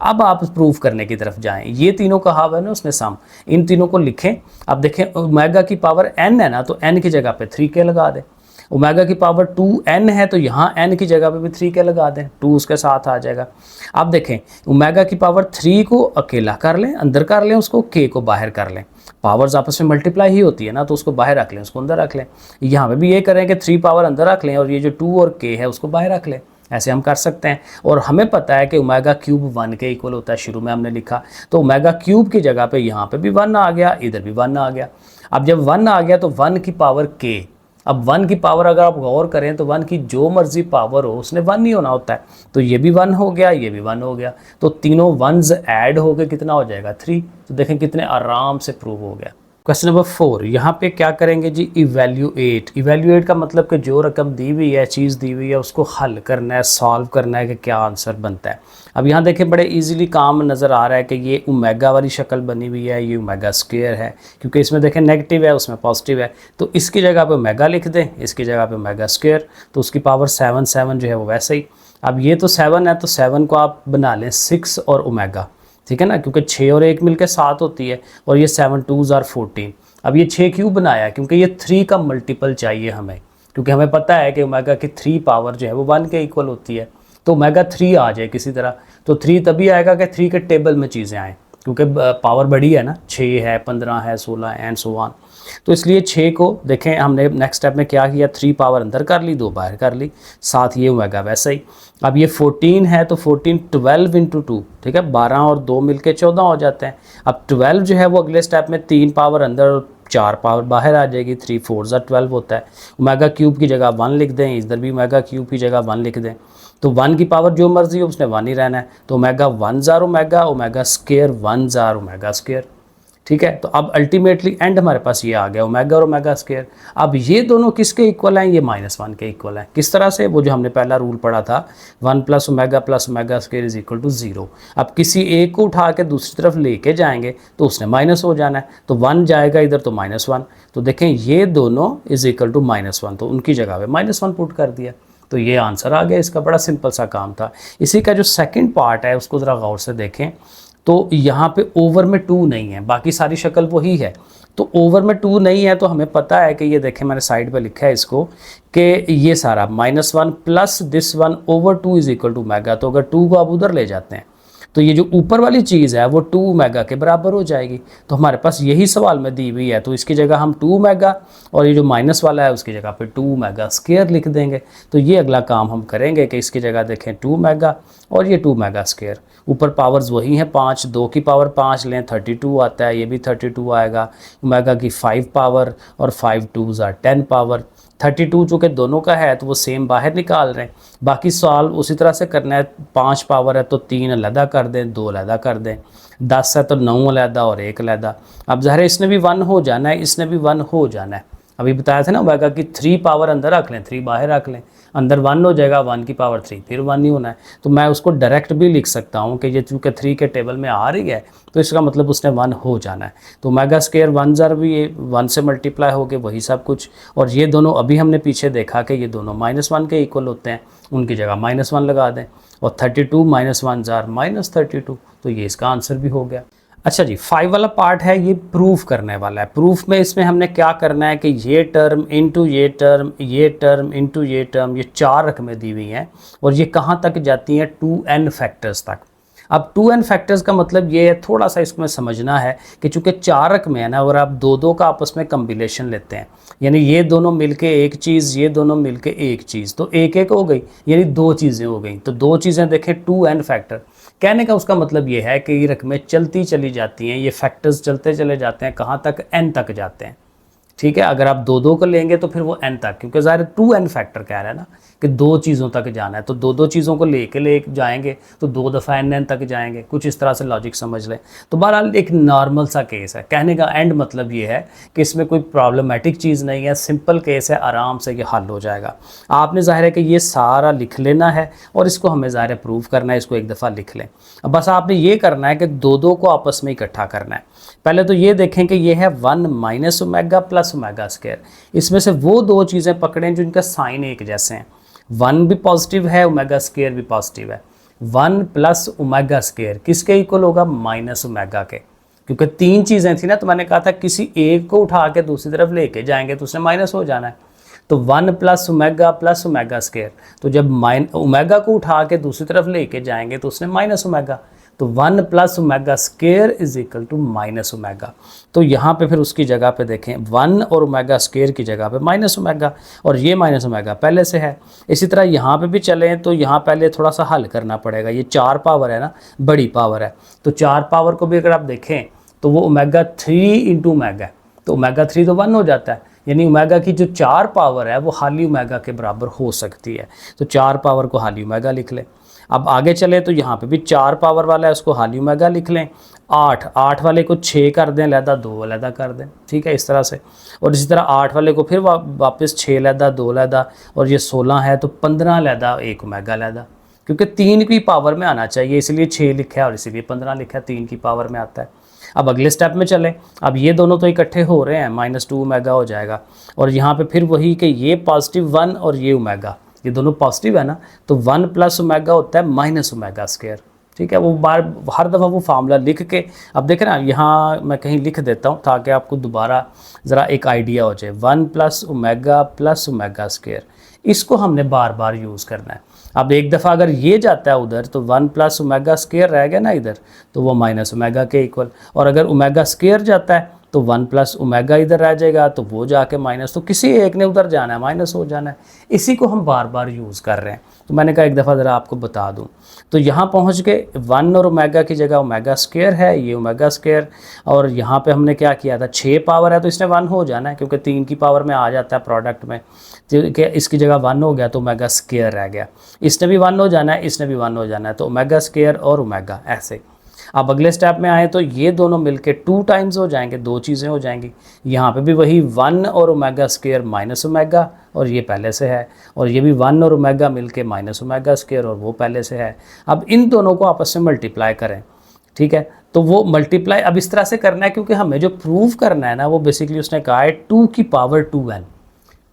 अब आप प्रूफ करने की तरफ जाएं, ये तीनों कहा हुआ है ना उसने सम, इन तीनों को लिखें। अब देखें, ओमेगा की पावर n है ना, तो n की जगह पे 3k लगा दें, ओमेगा की पावर 2n है तो यहाँ n की जगह पे भी 3k लगा दें, 2 उसके साथ आ जाएगा। अब देखें, ओमेगा की पावर 3 को अकेला कर लें, अंदर कर लें उसको, k को बाहर कर लें, पावर्स आपस में मल्टीप्लाई ही होती है ना, तो उसको बाहर रख लें, उसको अंदर रख लें। यहाँ पे भी ये करें कि 3 पावर अंदर रख लें और ये जो 2 और k है उसको बाहर रख लें, ऐसे हम कर सकते हैं। और हमें पता है कि ओमेगा क्यूब 1 के इक्वल होता है, शुरू में हमने लिखा, तो ओमेगा क्यूब की जगह पे यहाँ पे भी 1 आ गया, इधर भी 1 आ गया। अब जब 1 आ गया तो 1 की पावर k, अब 1 की पावर अगर आप गौर करें तो 1 की जो मर्जी पावर हो उसने 1 ही होना होता है, तो ये भी 1 हो गया, ये भी 1 हो गया, तो तीनों 1s ऐड हो गए कितना हो जाएगा 3। तो देखें कितने आराम से प्रूव हो गया। क्वेश्चन नंबर 4, यहाँ पे क्या करेंगे जी, इवेल्यूएट। इवेल्यूएट का मतलब कि जो रकम दी हुई है, चीज़ दी हुई है, उसको हल करना है, सॉल्व करना है कि क्या आंसर बनता है। अब यहाँ देखें बड़े इजीली काम नज़र आ रहा है कि ये ओमेगा वाली शक्ल बनी हुई है, ये ओमेगा स्क्वायर है, क्योंकि इसमें देखें नेगेटिव है, उसमें पॉजिटिव है, तो इसकी जगह पे ओमेगा लिख दें, इसकी जगह पे ओमेगा स्क्वायर, तो उसकी पावर 7 7 जो है वो वैसे ही। अब ये तो 7 है, तो 7 को आप बना लें 6 और ओमेगा, ठीक है ना, क्योंकि 6 और 1 मिलकर 7 होती है, और ये 7 2s are 14। अब ये 6 क्यों बनाया, क्योंकि ये 3 का मल्टीपल चाहिए हमें, क्योंकि हमें पता है कि ओमेगा की 3 पावर जो है वो 1 के इक्वल होती है, तो ओमेगा 3 आ जाए किसी तरह, तो 3 तभी आएगा कि 3 के टेबल में चीज़ें आएँ, क्योंकि पावर बड़ी है ना, 6 है, 15 है, 16 है, एंड सो ऑन। तो इसलिए 6 को देखें हमने नेक्स्ट स्टेप में क्या किया, 3 पावर अंदर कर ली, 2 बाहर कर ली, साथ ये ओमेगा वैसा ही। अब ये 14 है, तो 14 12 इंटू 2, ठीक है, 12 और 2 मिलके 14 हो जाते हैं। अब 12 जो है वो अगले स्टेप में 3 पावर अंदर और 4 पावर बाहर आ जाएगी, 3 4 12 होता है। ओमेगा क्यूब की जगह 1 लिख दें, इधर भी ओमेगा क्यूब की जगह 1 लिख दें, तो 1 की पावर जो मर्जी हो उसने 1 ही रहना है, तो omega 1 jar omega, omega square 1 jar omega square, ठीक है। तो अब अल्टीमेटली एंड हमारे पास ये आ गया ओमेगा और ओमेगा स्क्वायर। अब ये दोनों किसके इक्वल हैं, ये -1 के इक्वल हैं। किस तरह से, वो जो हमने पहला रूल पढ़ा था, 1 + omega square is equal to 0। अब किसी एक को उठा के दूसरी तरफ लेके जाएंगे तो उसने माइनस हो जाना है, तो 1 जाएगा इधर तो -1, तो देखें ये दोनों इज इक्वल टू -1, तो उनकी जगह पे -1 पुट कर दिया, तो ये आंसर आ गया। इसका बड़ा सिंपल सा काम था। इसी का जो सेकंड पार्ट है उसको ज़रा गौर से देखें, तो यहाँ पे ओवर में 2 नहीं है, बाकी सारी शक्ल वही है, तो ओवर में 2 नहीं है, तो हमें पता है कि ये देखें मैंने साइड पे लिखा है इसको कि ये सारा -1 plus this 1 over 2 is equal to omega, तो अगर 2 को आप उधर ले जाते हैं तो ये जो ऊपर वाली चीज़ है वो 2 ओमेगा के बराबर हो जाएगी। तो हमारे पास यही सवाल में दी हुई है, तो इसकी जगह हम 2 ओमेगा और ये जो माइनस वाला है उसकी जगह पे 2 ओमेगा स्क्वायर लिख देंगे। तो ये अगला काम हम करेंगे कि इसकी जगह देखें 2 ओमेगा और ये 2 ओमेगा स्क्वायर, ऊपर पावर्स वही हैं 5, 2 की पावर 5 लें 32 आता है, ये भी 32 आएगा, ओमेगा की 5 पावर और 5 2s are 10 पावर, 32 चूँकि दोनों का है तो वो सेम बाहर निकाल रहे हैं। बाकी सॉल्व उसी तरह से करना है, 5 पावर है तो 3 अलहदा कर दें, 2 अलहदा कर दें, 10 है तो 9 अलहदा और 1 अलहदा। अब ज़ाहिर है इसने भी 1 हो जाना है, इसने भी 1 हो जाना है। अभी बताया था ना ओमेगा की 3 पावर अंदर रख लें, 3 बाहर रख लें, अंदर 1 हो जाएगा, 1 की पावर 3 फिर 1 ही होना है। तो मैं उसको डायरेक्ट भी लिख सकता हूँ कि ये चूँकि 3 के टेबल में आ रही है तो इसका मतलब उसने 1 हो जाना है। तो ओमेगा स्क्वायर 1 ज़र भी ये 1 से मल्टीप्लाई हो गए वही सब कुछ, और ये दोनों अभी हमने पीछे देखा कि ये दोनों -1 के इक्वल होते हैं, उनकी जगह -1 लगा दें, और 32 -1 ज़र -32, तो ये इसका आंसर भी हो गया। अच्छा जी, 5 वाला पार्ट है, ये प्रूफ करने वाला है। प्रूफ में इसमें हमने क्या करना है कि ये टर्म इंटू ये टर्म, ये टर्म इंटू ये टर्म, ये 4 रकमें दी हुई हैं और ये कहाँ तक जाती हैं, 2n फैक्टर्स तक। अब 2n फैक्टर्स का मतलब ये है, थोड़ा सा इसमें समझना है कि चूँकि 4 रकमें हैं ना, अगर आप 2 का आपस में कम्बिनेशन लेते हैं, यानी ये दोनों मिलके एक चीज़, ये दोनों मिलके एक चीज़, तो एक हो गई, यानी 2 चीज़ें हो गई। तो 2 चीज़ें देखें 2n फैक्टर, कहने का उसका मतलब ये है कि ये रकमें चलती चली जाती हैं, ये फैक्टर्स चलते चले जाते हैं, कहाँ तक, n तक जाते हैं, ठीक है। अगर आप 2 को लेंगे तो फिर वो n तक, क्योंकि ज़ाहिर 2n फैक्टर कह रहा है ना कि 2 चीज़ों तक जाना है, तो 2 चीज़ों को ले जाएंगे तो 2 दफ़ा n तक जाएंगे, कुछ इस तरह से लॉजिक समझ लें। तो बहरहाल एक नॉर्मल सा केस है, कहने का एंड मतलब ये है कि इसमें कोई प्रॉब्लमेटिक चीज़ नहीं है, सिंपल केस है, आराम से ये हल हो जाएगा। आपने ज़ाहिर है कि ये सारा लिख लेना है और इसको हमें ज़ाहिर है प्रूव करना है, इसको एक दफ़ा लिख लें। अब बस आपने ये करना है कि 2 को आपस में इकट्ठा करना है। पहले तो ये देखें कि ये है 1 - ओमेगा प्लस ओमेगा स्क्वायर, इसमें से वो 2 चीज़ें पकड़ें जिनका साइन एक जैसे हैं, 1 भी पॉजिटिव है, ओमेगा स्क्वायर भी पॉजिटिव है। 1 प्लस ओमेगा स्क्वायर किसके इक्वल होगा, माइनस ओमेगा के, क्योंकि 3 चीज़ें थी ना, तो मैंने कहा था किसी एक को उठा के दूसरी तरफ लेके जाएंगे तो उसने माइनस हो जाना है। तो 1 प्लस ओमेगा स्क्वायर, तो जब ओमेगा को उठा के दूसरी तरफ लेके जाएंगे तो उसने माइनस ओमेगा, तो 1 plus omega square is equal to minus omega. तो यहाँ पे फिर उसकी जगह पे देखें 1 और ओमेगा स्क्वायर की जगह पे माइनस ओमेगा, और ये माइनस ओमेगा पहले से है। इसी तरह यहाँ पे भी चलें तो यहाँ पहले थोड़ा सा हल करना पड़ेगा, ये 4 पावर है ना, बड़ी पावर है, तो 4 पावर को भी अगर आप देखें तो वो ओमेगा 3 इंटू ओमेगा, तो ओमेगा 3 तो 1 हो जाता है, यानी ओमेगा की जो 4 पावर है वो हाली ओमेगा के बराबर हो सकती है। तो 4 पावर को हाली ओमेगा लिख लें। अब आगे चले तो यहाँ पे भी 4 पावर वाला है, उसको हाली ओमेगा लिख लें। 8 8 वाले को 6 कर दें अलहदा, 2 अलहदा कर दें, ठीक है, इस तरह से। और इसी तरह 8 वाले को फिर वापस 6 अलहदा, 2 अलहदा, और ये 16 है तो 15 अलहदा, 1 ओमेगा अलहदा, क्योंकि 3 की पावर में आना चाहिए, इसलिए 6 लिखा है और इसीलिए 15 लिखा है, 3 की पावर में आता है। अब अगले स्टेप में चलें। अब ये दोनों तो इकट्ठे हो रहे हैं, -2 ओमेगा हो जाएगा, और यहाँ पे फिर वही कि ये +1 और ये ओमेगा, ये दोनों पॉजिटिव है ना, तो 1 + ओमेगा होता है -ओमेगा², ठीक है। वो बार हर दफ़ा वो फार्मूला लिख के, अब देखें ना, यहाँ मैं कहीं लिख देता हूँ ताकि आपको दोबारा ज़रा एक आइडिया हो जाए। 1 + ओमेगा + ओमेगा², इसको हमने बार बार यूज़ करना है। अब एक दफ़ा अगर ये जाता है उधर तो 1 + ओमेगा² रह गया ना इधर, तो वो -ओमेगा के इक्वल, और अगर ओमेगा² जाता है तो 1 + ओमेगा इधर रह जाएगा, तो वो जाके माइनस, तो किसी एक ने उधर जाना है, माइनस हो जाना है। इसी को हम बार बार यूज़ कर रहे हैं, तो मैंने कहा एक दफ़ा ज़रा आपको बता दूं। तो यहाँ पहुँच के 1 और ओमेगा की जगह ओमेगा² है, ये ओमेगा², और यहाँ पे हमने क्या किया था, 6 पावर है तो इसने 1 हो जाना है, क्योंकि 3 की पावर में आ जाता है प्रोडक्ट में, तो इसकी जगह 1 हो गया तो ओमेगा² रह गया। इसने भी 1 हो जाना है, इसने भी 1 हो जाना है, तो ओमेगा² और ओमेगा ऐसे। अब अगले स्टेप में आए तो ये दोनों मिलके 2 टाइम्स हो जाएंगे, 2 चीज़ें हो जाएंगी। यहाँ पे भी वही 1 और ओमेगा² माइनस ओमेगा, और ये पहले से है, और ये भी 1 और ओमेगा मिलके -ओमेगा² और वो पहले से है। अब इन दोनों को आपस में मल्टीप्लाई करें, ठीक है। तो वो मल्टीप्लाई अब इस तरह से करना है, क्योंकि हमें जो प्रूव करना है ना, वो बेसिकली उसने कहा है 2 की पावर 2n,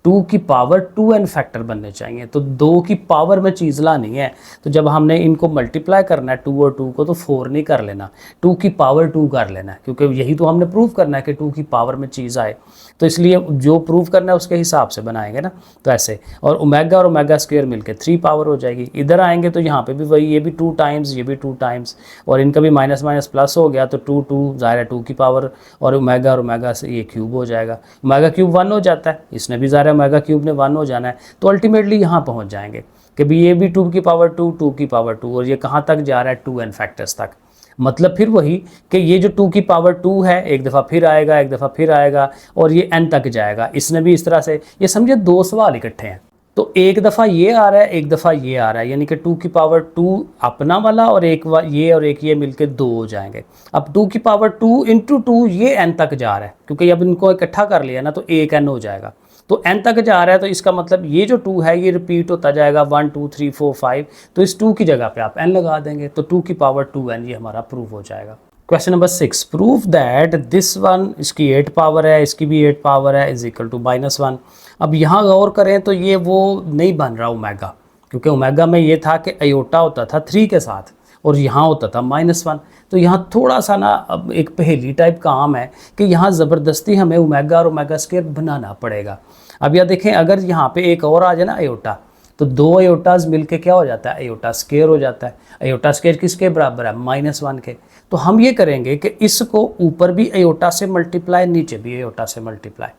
2 की पावर 2n फैक्टर बनने चाहिए, तो 2 की पावर में चीज़ लानी है। तो जब हमने इनको मल्टीप्लाई करना है 2 और 2 को, तो 4 नहीं कर लेना, 2 की पावर 2 कर लेना है, क्योंकि यही तो हमने प्रूव करना है कि 2 की पावर में चीज़ आए। तो इसलिए जो प्रूव करना है उसके हिसाब से बनाएंगे ना, तो ऐसे। और ओमेगा और ओमेगा² मिलके 3 पावर हो जाएगी। इधर आएंगे तो यहाँ पे भी वही, ये भी 2 टाइम्स, ये भी 2 टाइम्स, और इनका भी माइनस माइनस प्लस हो गया, तो 2 2 ज़ाहिर है 2 की पावर, और ओमेगा से ये क्यूब हो जाएगा, ओमेगा³ 1 हो जाता है, इसने भी ज़ाहिर है ओमेगा³ ने 1 हो जाना है। तो अल्टीमेटली यहाँ पहुँच जाएंगे कि भी ये भी 2 की पावर 2, 2 की पावर 2, और ये कहाँ तक जा रहा है 2n फैक्टर्स तक। मतलब फिर वही कि ये जो 2 की पावर 2 है, एक दफ़ा फिर आएगा, एक दफ़ा फिर आएगा, और ये n तक जाएगा। इसने भी इस तरह से, ये समझे 2 सवाल इकट्ठे हैं, तो एक दफ़ा ये आ रहा है, एक दफ़ा ये आ रहा है, यानी कि 2 की पावर 2 अपना वाला, और एक ये और एक ये मिलके 2 हो जाएंगे। अब 2 की पावर 2 × 2 ये n तक जा रहा है, क्योंकि अब इनको इकट्ठा कर लिया ना, तो 1n हो जाएगा, तो n तक जा रहा है। तो इसका मतलब ये जो 2 है ये रिपीट होता जाएगा 1 2 3 4 5, तो इस 2 की जगह पे आप n लगा देंगे, तो 2 की पावर 2n ये हमारा प्रूव हो जाएगा। Question number 6, prove that this one, इसकी 8 पावर है, इसकी भी 8 पावर है, इज इक्वल टू -1। अब यहाँ गौर करें तो ये वो नहीं बन रहा ओमेगा, क्योंकि ओमेगा में ये था कि अयोटा होता था 3 के साथ, और यहाँ होता था -1। तो यहाँ थोड़ा सा ना अब एक पहेली टाइप काम है कि यहाँ ज़बरदस्ती हमें ओमेगा और ओमेगा² बनाना पड़ेगा। अब यह देखें, अगर यहाँ पे एक और आ जाए ना अयोटा, तो 2 अयोटाज मिलके क्या हो जाता है, अयोटा² हो जाता है। अयोटा² किसके बराबर है, -1 के। तो हम ये करेंगे कि इसको ऊपर भी अयोटा से मल्टीप्लाई, नीचे भी अयोटा से मल्टीप्लाई,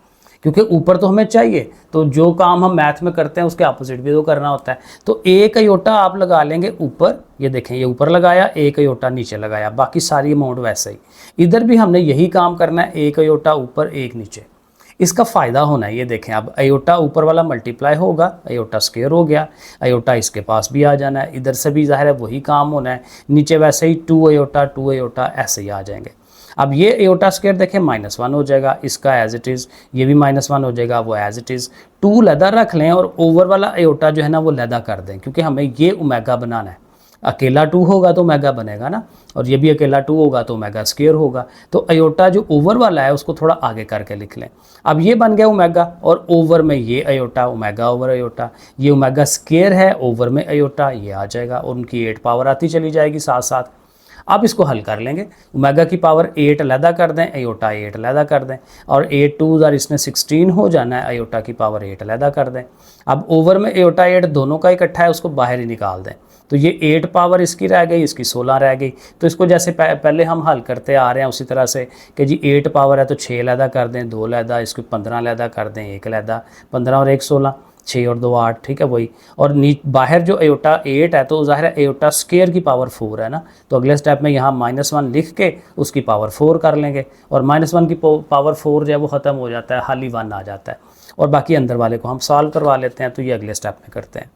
क्योंकि ऊपर तो हमें चाहिए, तो जो काम हम मैथ में करते हैं उसके अपोजिट भी तो करना होता है। तो 1 अयोटा आप लगा लेंगे ऊपर, ये देखें ये ऊपर लगाया, 1 अयोटा नीचे लगाया, बाकी सारी अमाउंट वैसे ही। इधर भी हमने यही काम करना है, 1 अयोटा ऊपर 1 नीचे। इसका फ़ायदा होना है, ये देखें अब अयोटा ऊपर वाला मल्टीप्लाई होगा, अयोटा² हो गया, अयोटा इसके पास भी आ जाना है, इधर से भी ज़ाहिर है वही काम होना है, नीचे वैसे ही 2 अयोटा ऐसे ही आ जाएंगे। अब ये अयोटा² देखें -1 हो जाएगा, इसका एज इट इज़, ये भी -1 हो जाएगा, वो एज इट इज़। 2 लैदा रख लें, और ओवर वाला अयोटा जो है ना वो लैदा कर दें, क्योंकि हमें ये ओमेगा बनाना है। अकेला 2 होगा तो ओमेगा बनेगा ना, और ये भी अकेला 2 होगा तो ओमेगा² होगा। तो अयोटा जो ओवर वाला है उसको थोड़ा आगे करके लिख लें। अब ये बन गया ओमेगा, और ओवर में ये अयोटा, ओमेगा ओवर अयोटा, ये ओमेगा² है, ओवर में अयोटा, ये आ जाएगा, और उनकी 8 पावर आती चली जाएगी साथ साथ। अब इसको हल कर लेंगे, ओमेगा की पावर 8 अलहदा कर दें, अयोटा 8 अलहदा कर दें, और 8 2 और इसमें 16 हो जाना है, अयोटा की पावर 8 अलहदा कर दें। अब ओवर में अयोटा 8 दोनों का इकट्ठा है, उसको बाहर ही निकाल दें, तो ये 8 पावर इसकी रह गई, इसकी 16 रह गई। तो इसको जैसे पहले हम हल करते आ रहे हैं उसी तरह से कि जी 8 पावर है तो 6 अलहदा कर दें, 2 अलहदा, इसको 15 अलहदा कर दें, 1 अलहदा, 15 और 1 16, 6 और 2 8, ठीक है वही। और बाहर जो अयोटा 8 है तो ज़ाहिर है अयोटा² की पावर 4 है ना, तो अगले स्टेप में यहाँ -1 लिख के उसकी पावर 4 कर लेंगे, और -1 की पावर 4 जो है वो ख़त्म हो जाता है, खाली 1 आ जाता है, और बाकी अंदर वाले को हम सॉल्व करवा लेते हैं। तो ये अगले स्टेप में करते हैं।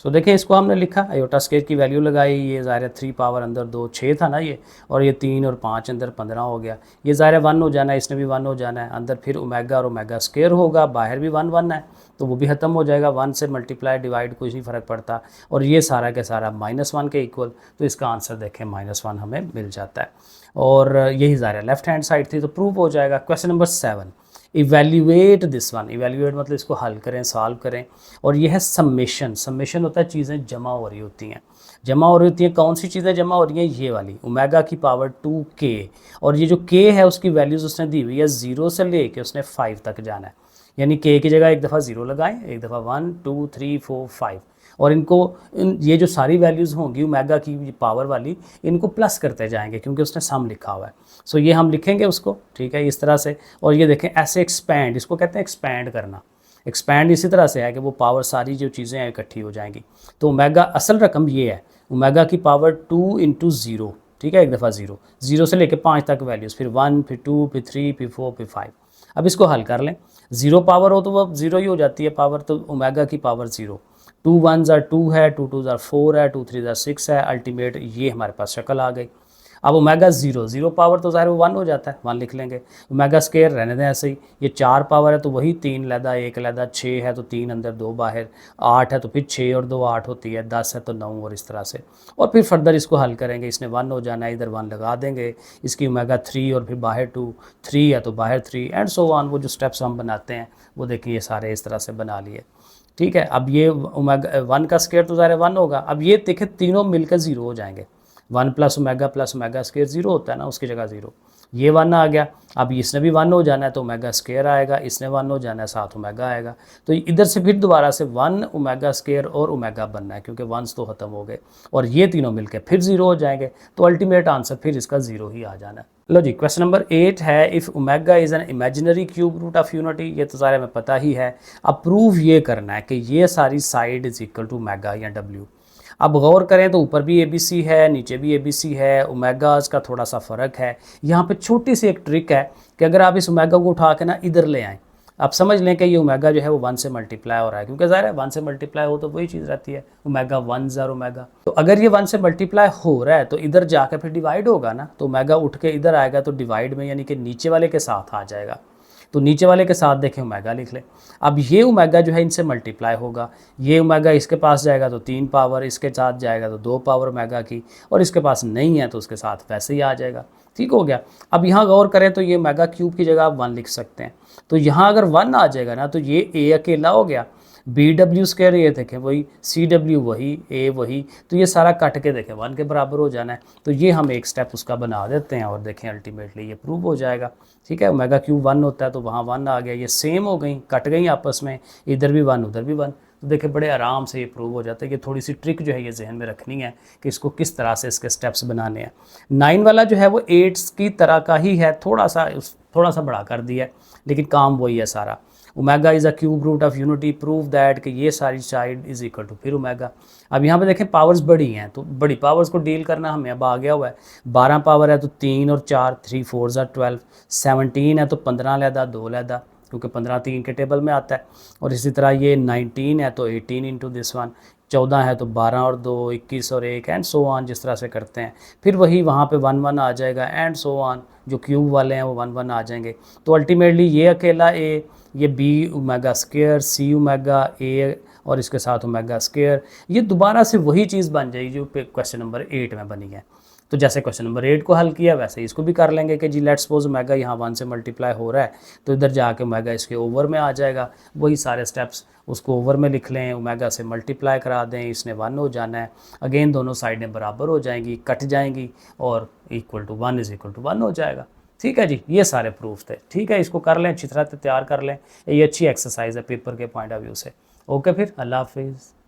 सो देखिए इसको हमने लिखा, आयोटा स्केयर की वैल्यू लगाई, ये ज़ाहिर है 3 पावर अंदर 2 6 था ना ये, और ये 3 और 5 अंदर 15 हो गया। ये ज़ाहिर है 1 हो जाना है, इसने भी 1 हो जाना है, अंदर फिर ओमेगा और ओमेगा स्केयर होगा, बाहर भी 1 1 है तो वो भी ख़त्म हो जाएगा। 1 से मल्टीप्लाई डिवाइड कुछ नहीं फ़र्क पड़ता, और ये सारा के सारा -1 के इक्वल, तो इसका आंसर देखें -1 हमें मिल जाता है। और यही ज़ाहिर है लेफ्ट हैंड साइड थी तो प्रूव हो जाएगा। Question number 7, evaluate this one. Evaluate मतलब इसको हल करें, सॉल्व करें। और ये है सम्मेशन। सम्मेशन होता है चीज़ें जमा हो रही होती हैं। जमा हो रही होती हैं, कौन सी चीज़ें जमा हो रही हैं? ये वाली, ओमेगा की पावर 2k। और ये जो k है उसकी वैल्यूज़ उसने दी हुई है 0 से ले के उसने 5 तक जाना है। यानी k की जगह एक दफ़ा 0 लगाएं, एक दफ़ा 1 2 3 4 5, और इनको ये जो सारी वैल्यूज़ होंगी ओमेगा की पावर वाली, इनको प्लस करते जाएंगे क्योंकि उसने सम लिखा हुआ है। सो ये हम लिखेंगे उसको, ठीक है, इस तरह से। और ये देखें ऐसे एक्सपैंड, इसको कहते हैं एक्सपैंड करना। एक्सपैंड इसी तरह से है कि वो पावर सारी जो चीज़ें हैं इकट्ठी हो जाएंगी। तो ओमेगा असल रकम ये है, ओमेगा की पावर 2 × 0, ठीक है, एक दफ़ा 0, 0 से लेके 5 तक वैल्यूज़, फिर 1 फिर 2 फिर 3 फिर 4 फिर 5। अब इसको हल कर लें। 0 पावर हो तो वो 0 ही हो जाती है पावर, तो ओमेगा की पावर 0, 2 1s are 2 है, 2 2s are 4 है, 2 3s are 6 है। अल्टीमेट ये हमारे पास शक्ल आ गई। अब ओमेगा 0, 0 पावर तो ज़ाहिर 1 हो जाता है, 1 लिख लेंगे। ओमेगा स्केयर रहने दें ऐसे ही। ये 4 पावर है तो वही 3 लैदा 1 लैदा, 6 है तो 3 अंदर 2 बाहर, 8 है तो फिर 6 और 2 8 होती है, 10 है तो 9, और इस तरह से। और फिर फर्दर इसको हल करेंगे, इसने 1 हो जाना है, इधर 1 लगा देंगे, इसकी ओमेगा 3 और फिर बाहर 2, 3 है तो बाहर 3 एंड सो ऑन। वो जो स्टेप्स हम बनाते हैं वो देखिए ये सारे इस तरह से बना लिए, ठीक है। अब ये ओमेगा 1 का स्केयर तो ज़ाहिर 1 होगा। अब ये देखें तीनों मिलकर 0 हो जाएंगे। 1 प्लस ओमेगा स्केयर 0 होता है ना, उसकी जगह 0, ये 1 आ गया। अब इसने भी 1 हो जाना है तो ओमेगा स्केयर आएगा, इसने 1 हो जाना है, साथ ओमेगा आएगा। तो इधर से फिर दोबारा से 1 ओमेगा स्केयर और ओमेगा बनना है क्योंकि 1s तो ख़त्म हो गए, और ये तीनों मिलकर फिर 0 हो जाएंगे। तो अल्टीमेट आंसर फिर इसका 0 ही आ जाना है। लो जी, क्वेश्चन नंबर 8 है, if omega is an imaginary cube root of unity. ये तो सारे में पता ही है। अब प्रूव ये करना है कि ये सारी side is equal to omega या डब्ल्यू। अब गौर करें तो ऊपर भी ABC है, नीचे भी ABC है, ओमेगाज का थोड़ा सा फ़र्क है। यहाँ पे छोटी सी एक ट्रिक है कि अगर आप इस ओमेगा को उठा के ना इधर ले आएँ, आप समझ लें कि ये ओमेगा जो है वो 1 से मल्टीप्लाई हो रहा है, क्योंकि ज़ाहिर है 1 से मल्टीप्लाई हो तो वही चीज़ रहती है, ओमेगा 1s और ओमेगा। तो अगर ये 1 से मल्टीप्लाई हो रहा है तो इधर जाकर फिर डिवाइड होगा ना, तो ओमेगा उठ के इधर आएगा तो डिवाइड में यानी कि नीचे वाले के साथ आ जाएगा। तो नीचे वाले के साथ देखें ओमेगा लिख लें। अब ये ओमेगा जो है इनसे मल्टीप्लाई होगा, ये ओमेगा इसके पास जाएगा तो 3 पावर, इसके साथ जाएगा तो 2 पावर ओमेगा की, और इसके पास नहीं है तो उसके साथ वैसे ही आ जाएगा। ठीक हो गया। अब यहाँ गौर करें तो ये ओमेगा क्यूब की जगह आप 1 लिख सकते हैं। तो यहाँ अगर 1 आ जाएगा ना तो ये ए अकेला हो गया, BW स्क्वायर ये देखें वही, CW वही, A वही, तो ये सारा कट के देखें 1 के बराबर हो जाना है। तो ये हम एक स्टेप उसका बना देते हैं और देखें अल्टीमेटली ये प्रूव हो जाएगा। ठीक है, ओमेगा क्यूब 1 होता है तो वहाँ 1 आ गया, ये सेम हो गई, कट गई आपस में, इधर भी 1 उधर भी 1। तो देखिए बड़े आराम से ये प्रूव हो जाता है। ये थोड़ी सी ट्रिक जो है ये जहन में रखनी है कि इसको किस तरह से इसके स्टेप्स बनाने हैं। 9 वाला जो है वो 8 की तरह का ही है, थोड़ा सा बड़ा कर दिया है, लेकिन काम वही है सारा। Omega is a cube root of unity, prove that कि ये सारी साइड इज इक्वल टू फिर ओमेगा। अब यहाँ पे देखें पावर्स बड़ी हैं तो बड़ी पावर्स को डील करना हमें अब आ गया हुआ है। 12 पावर है तो 3 और 4, 3 4s are 12, 17 है तो 15 लैदा 2 लैदा, क्योंकि 15 3 के टेबल में आता है। और इसी तरह ये 19 है तो 18 इंटू दिस वन, 14 है तो 12 और 2, 21 और 1 एंड सो ऑन, जिस तरह से करते हैं। फिर वही वहाँ पे 1 1 आ जाएगा एंड सो ऑन, जो क्यूब वाले हैं वो 1 1 आ जाएंगे। तो अल्टीमेटली ये अकेला A, ये B omega square, C omega A और इसके साथ ओमेगा स्क्वायर, ये दोबारा से वही चीज़ बन जाएगी जो क्वेश्चन नंबर 8 में बनी है। तो जैसे क्वेश्चन नंबर 8 को हल किया वैसे इसको भी कर लेंगे कि जी लेट्स सपोज ओमेगा यहाँ 1 से मल्टीप्लाई हो रहा है तो इधर जाके ओमेगा इसके ओवर में आ जाएगा। वही सारे स्टेप्स उसको ओवर में लिख लें, ओमेगा से मल्टीप्लाई करा दें, इसने 1 हो जाना है। अगेन दोनों साइडें बराबर हो जाएंगी, कट जाएंगी और equal to 1 is equal to 1 हो जाएगा। ठीक है जी, ये सारे प्रूफ थे। ठीक है, इसको कर लें, अच्छी तरह तैयार कर लें। ये अच्छी एक्सरसाइज है पेपर के पॉइंट ऑफ व्यू से। ओके, फिर अल्लाह हाफिज़।